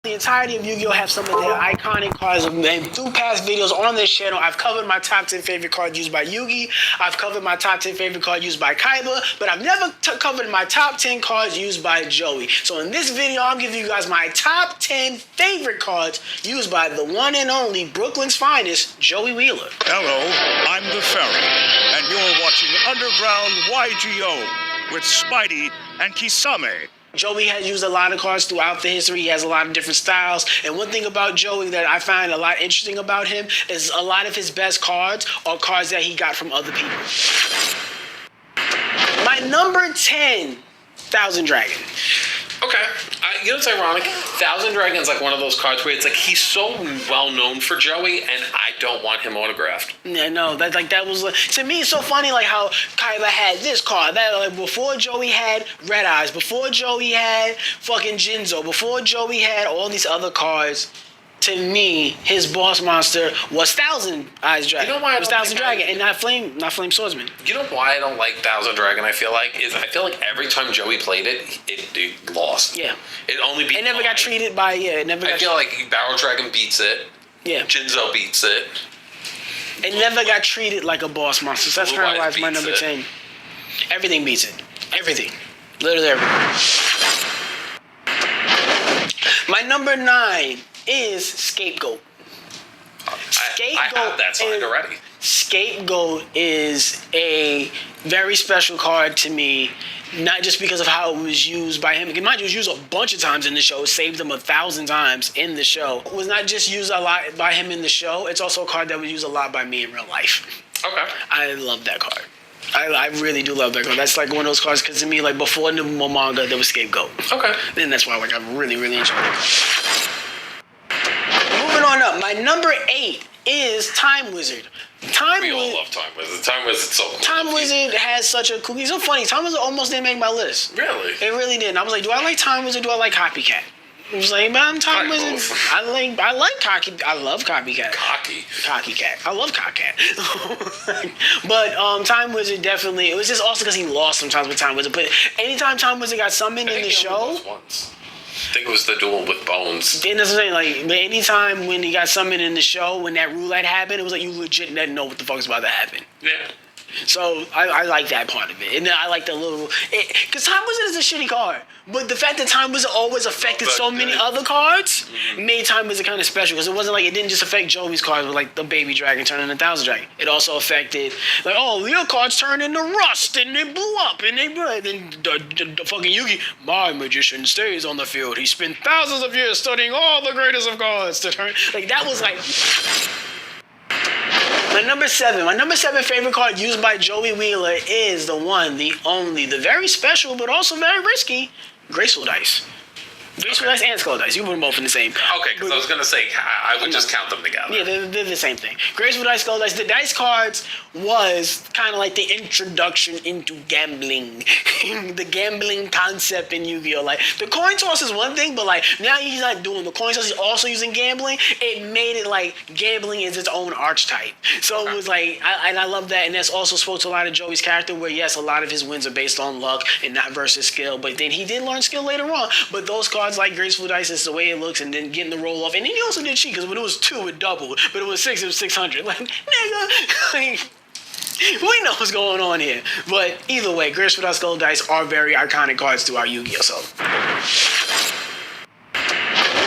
The entirety of Yu-Gi-Oh! Have some of their iconic cards. And through past videos on this channel, I've covered my top 10 favorite cards used by Yugi. I've covered my top 10 favorite cards used by Kaiba, but I've never covered my top 10 cards used by Joey. So in this video, I'm giving you guys my top 10 favorite cards used by the one and only Brooklyn's finest, Joey Wheeler. Hello, I'm the Ferry, and you're watching Underground Yugioh with Spidey and Kisame. Joey has used a lot of cards throughout the history. He has a lot of different styles. And one thing about Joey that I find a lot interesting about him is a lot of his best cards are cards that he got from other people. My number 10, Thousand Dragon. Okay. You know what's ironic? Thousand Dragon's like one of those cards where it's like he's so well known for Joey, and I don't want him autographed. Yeah, no, that was to me. It's so funny, like how Kaiba had this card. That like before Joey had Red Eyes, before Joey had fucking Jinzo, before Joey had all these other cards. To me, his boss monster was Thousand Eyes Dragon. You know why it was Thousand Dragon, and not Flame Swordsman. You know why I don't like Thousand Dragon? I feel like every time Joey played it lost. Yeah. It only beat. It never got treated by It never. I feel like Barrel Dragon beats it. Yeah. Jinzo beats it. It never got treated like a boss monster. So that's kind of why it's my number 10. Everything beats it. Everything. Literally everything. My number 9 is Scapegoat. I have that signed already. Scapegoat is a very special card to me, not just because of how it was used by him. Mind you, it was used a bunch of times in the show. It saved him 1,000 times in the show. It was not just used a lot by him in the show. It's also a card that was used a lot by me in real life. Okay. I love that card. I really do love that card. That's like one of those cards, because to me, like before the manga, there was Scapegoat. Okay. And that's why like I really enjoyed it. Moving on up, my number 8 is Time Wizard. We all love Time Wizard. Time Wizard's so cool. Time Wizard has such a cool... He's so funny. Time Wizard almost didn't make my list. Really? It really didn't. I was like, do I like Time Wizard? Do I like Copycat? I was like, but I'm Time Wizard. Both. I like Cocky. I love Copycat. Copycat. I love Copycat. But Time Wizard definitely... It was just also because he lost sometimes with Time Wizard. But anytime Time Wizard got summoned in the show... I think it was the duel with Bones. Then that's what I'm saying. Like, anytime when he got summoned in the show, when that roulette happened, it was like you legit didn't know what the fuck was about to happen. Yeah. So I like that part of it, and then I like the little, because Time Wizard is a shitty card, but the fact that Time Wizard always affected so many other cards made Time Wizard kind of special, because it wasn't like it didn't just affect Joey's cards with like the Baby Dragon turning into Thousand Dragon. It also affected like, oh, your cards turned into Rust and they blew up and then the fucking Yugi, my magician stays on the field. He spent thousands of years studying all the greatest of cards to turn like that was like. My number 7 favorite card used by Joey Wheeler is the one, the only, the very special but also very risky, Graceful Dice. Graceful Dice and Skull Dice. You put them both in the same. Okay, because I was going to say, I would just count them together. Yeah, they're the same thing. Graceful Dice, Skull Dice. The dice cards was kind of like the introduction into gambling. The gambling concept in Yu-Gi-Oh! Like, the coin toss is one thing, but like, now he's not doing the coin toss, he's also using gambling. It made it like, gambling is its own archetype. So it was like, I love that, and that's also spoke to a lot of Joey's character, where yes, a lot of his wins are based on luck and not versus skill, but then he did learn skill later on. But those cards like Graceful Dice is the way it looks, and then getting the roll off, and then he also did cheat, because when it was 2 it doubled, but it was 6 it was 600. Like, nigga, like, we know what's going on here. But either way, Graceful Dice, Skull Dice are very iconic cards throughout Yu-Gi-Oh! So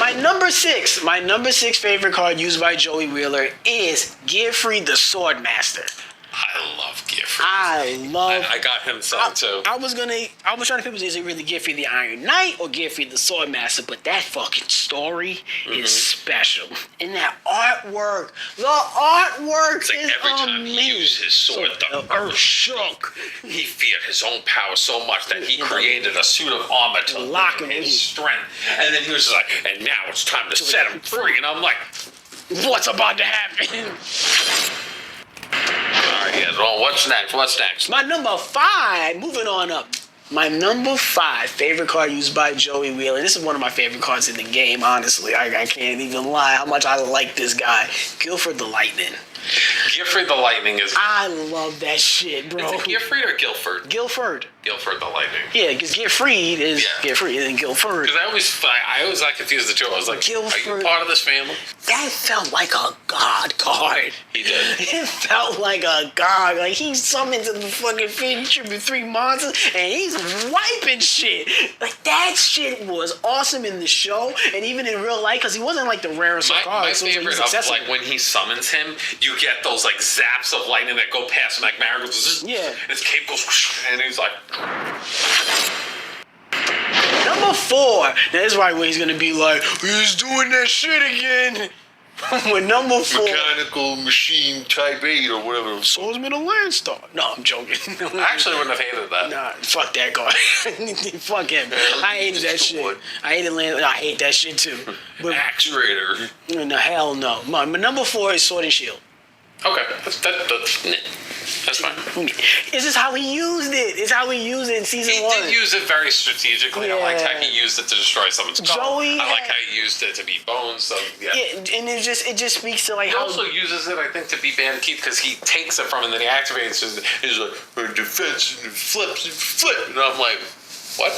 my number 6 favorite card used by Joey Wheeler is Gearfried the Swordmaster. I love Gearfried. I got him signed too. I was trying to pick, is it really Gearfried the Iron Knight or Gearfried the Swordmaster? But that fucking story is special. And that artwork, the artwork it's like is every time amazing. he used his sword, the earth shook. He feared his own power so much that he created a suit of armor to lock him in his strength. And then he was like, and now it's time to set him free. And I'm like, what's about to happen? Alright, yeah, well, what's next? My number 5, moving on up. My number 5 favorite card used by Joey Wheeler. This is one of my favorite cards in the game, honestly. I can't even lie how much I like this guy. Guilford the Lightning. Gifford the Lightning is. I love that shit, bro. Is it Gifford or Guilford? Guilford. Guilford the Lightning. Yeah, because Get Freed is Get Free, and then Guilford. Because I always got confused the two. I was like, Guilford. are you part of this family? That felt like a god card. He did. It felt like a god. Like he summoned to the fucking feature with 3 monsters and he's wiping shit. Like that shit was awesome in the show and even in real life because he wasn't like the rarest of cards. My So favorite it was of accessible. like when he summons him, you get those like zaps of lightning that go past him like Marigold. Yeah. And his cape goes whoosh, and he's like. Number 4. Now this is right where he's gonna be like, he's doing that shit again. With number 4. Mechanical machine type 8 or whatever. Swordsman of Landstar. No, I'm joking. I actually wouldn't have hated that. Nah, fuck that card. Fuck him. I hated that shit. I hated Land. I hate that shit too. But Actuator. no, hell no. My number 4 is Sword and Shield. Okay, that's fine. This is how he used it. It's how he used it in season He 1. did use it very strategically. I liked how Yeah. he used it to destroy someone's car. Joey I like had- how he used it to beat Bones. So yeah. Yeah, and it just speaks to like He how. also uses it, I think, to beat Bandit because he takes it from him and then he activates it. He's like, defense, and flips, and flip. And I'm like, what?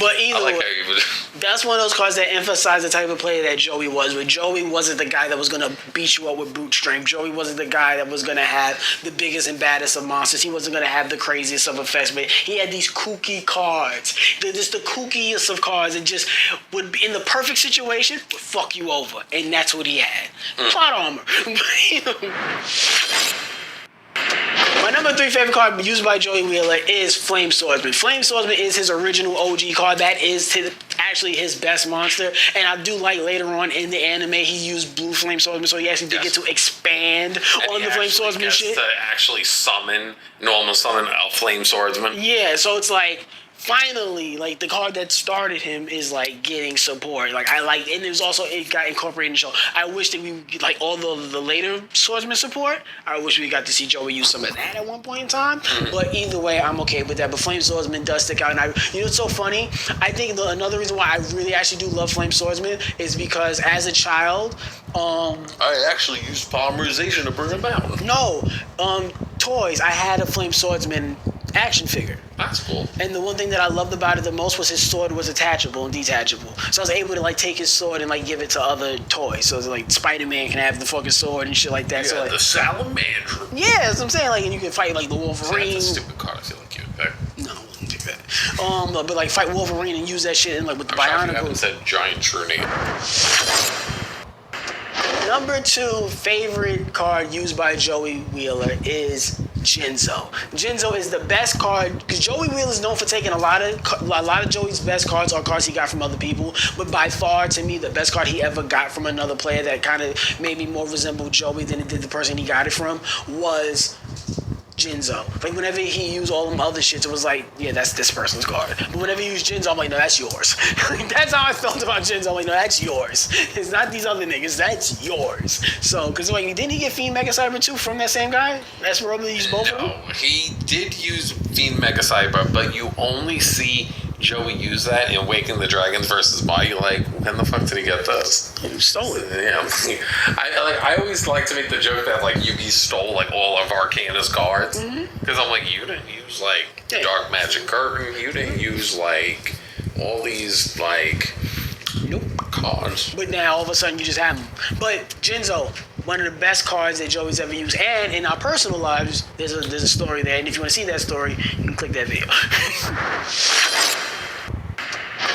But I either like way, how he was. that's one of those cards that emphasize the type of player that Joey was. Where Joey wasn't the guy that was gonna beat you up with brute strength. Joey wasn't the guy that was gonna have the biggest and baddest of monsters. He wasn't gonna have the craziest of effects. But he had these kooky cards. They're just the kookiest of cards. It just would be in the perfect situation would fuck you over, and that's what he had. Plot armor. My number 3 favorite card used by Joey Wheeler is Flame Swordsman. Flame Swordsman is his original OG card. That is actually his best monster. And I do like later on in the anime he used Blue Flame Swordsman, so he actually did get to expand on the Flame Swordsman shit. To actually normal summon a Flame Swordsman. Yeah, so it's like finally, like the card that started him is like getting support. Like I like, and it got incorporated in the show. I wish that we like all the later swordsman support. I wish we got to see Joey use some of that at one point in time. But either way, I'm okay with that. But Flame Swordsman does stick out, and you know what's so funny? I think another reason why I really actually do love Flame Swordsman is because as a child, I actually used polymerization to bring him out. no, toys. I had a Flame Swordsman action figure. That's cool. And the one thing that I loved about it the most was his sword was attachable and detachable. So I was able to like take his sword and like give it to other toys. So it's like Spider-Man can have the fucking sword and shit like that. Yeah, So like, the salamander. yeah, that's what I'm saying. Like, and you can fight like the Wolverine. That's a stupid card. I feel like you would pick. No, I wouldn't do that. But like fight Wolverine and use that shit and like with the I'm shocked you haven't Bionicles. said giant true name. Number 2 favorite card used by Joey Wheeler is Jinzo. Jinzo is the best card because Joey Wheeler is known for taking a lot of Joey's best cards are cards he got from other people, but by far to me the best card he ever got from another player that kind of made me more resemble Joey than it did the person he got it from was Jinzo. Like whenever he used all them other shits, it was like, yeah, that's this person's card. But whenever he used Jinzo, I'm like, no, that's yours. That's how I felt about Jinzo. I'm like, no, that's yours. It's not these other niggas. That's yours. So, because like, didn't he get Fiend Mega Cyber 2 from that same guy? That's probably used both of them. No, he did use Fiend Mega Cyber, but you only see Joey use that in Waking the Dragons versus Body. Like, when the fuck did he get this? You stole it. Yeah, I always like to make the joke that like Yugi stole like all of Arcana's cards because I'm like, you didn't use like Dark Magic Curtain, you didn't use like all these like cards. But now all of a sudden you just have them. But Jinzo, one of the best cards that Joey's ever used, and in our personal lives, there's a story there. And if you want to see that story, you can click that video.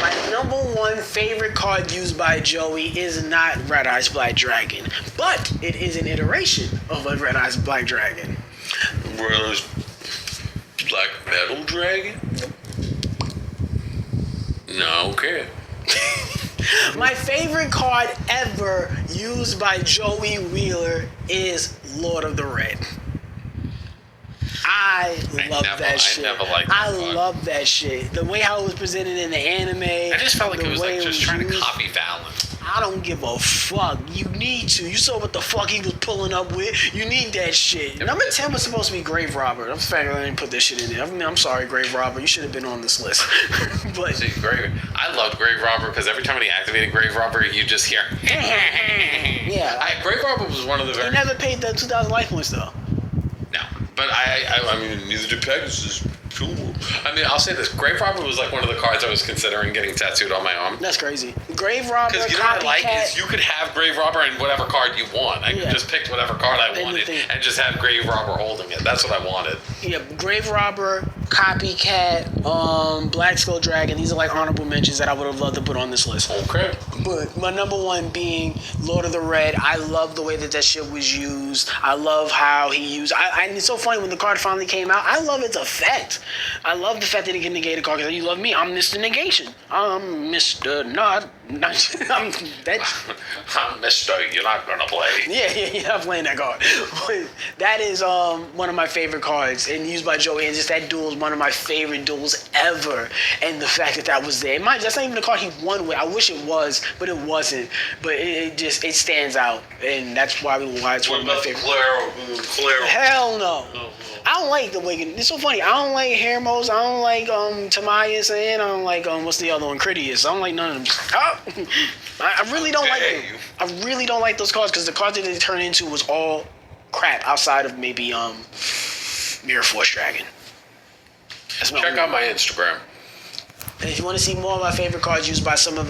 My number 1 favorite card used by Joey is not Red Eyes Black Dragon, but it is an iteration of a Red Eyes Black Dragon. Red Eyes Black Metal Dragon? No, okay. My favorite card ever used by Joey Wheeler is Lord of the Red. I love that shit. I never liked that I card. love that shit. The way how it was presented in the anime. I just felt like the it was way like just trying to used. copy Valen. I don't give a fuck. You need to. You saw what the fuck he was pulling up with. You need that shit. Number 10 was supposed to be Grave Robber. I'm fact I didn't put this shit in there. I mean, I'm sorry, Grave Robber. You should have been on this list. But See, I loved Grave Robber because every time he activated Grave Robber, you just hear. yeah, Grave Robber was one of the he very. never paid the 2,000 life points though. No, but I mean, neither did Pegasus. Cool. I mean, I'll say this: Grave Robber was like one of the cards I was considering getting tattooed on my arm. That's crazy. Grave Robber, Because you know what I like Copycat. is you could have Grave Robber and whatever card you want. I could just pick whatever card I wanted and just have Grave Robber holding it. That's what I wanted. Yeah, Grave Robber, Copycat, Black Skull Dragon. These are like honorable mentions that I would have loved to put on this list. Okay. But my number one being Lord of the Red. I love the way that shit was used. I love how he used. And it's so funny when the card finally came out. I love its effect. I love the fact that he can negate a card. Because you love me. I'm Mr. Negation. I'm Mr. Not. I'm that. I'm Mister. You're not gonna play. Yeah, I'm playing that card. But that is one of my favorite cards, and used by Joey. And just that duel is one of my favorite duels ever. And the fact that was there. That's not even the card he won with. I wish it was, but it wasn't. But it stands out, and that's why it's one of my favorite. Claire? Hell no. I don't like the Wigan. It's so funny. I don't like Hermos. I don't like Tamias, and I don't like what's the other one? Critias. I don't like none of them. I really don't like them. I really don't like those cards because the cards that they turn into was all crap outside of maybe Mirror Force Dragon. Check out my Instagram. And if you want to see more of my favorite cards used by some of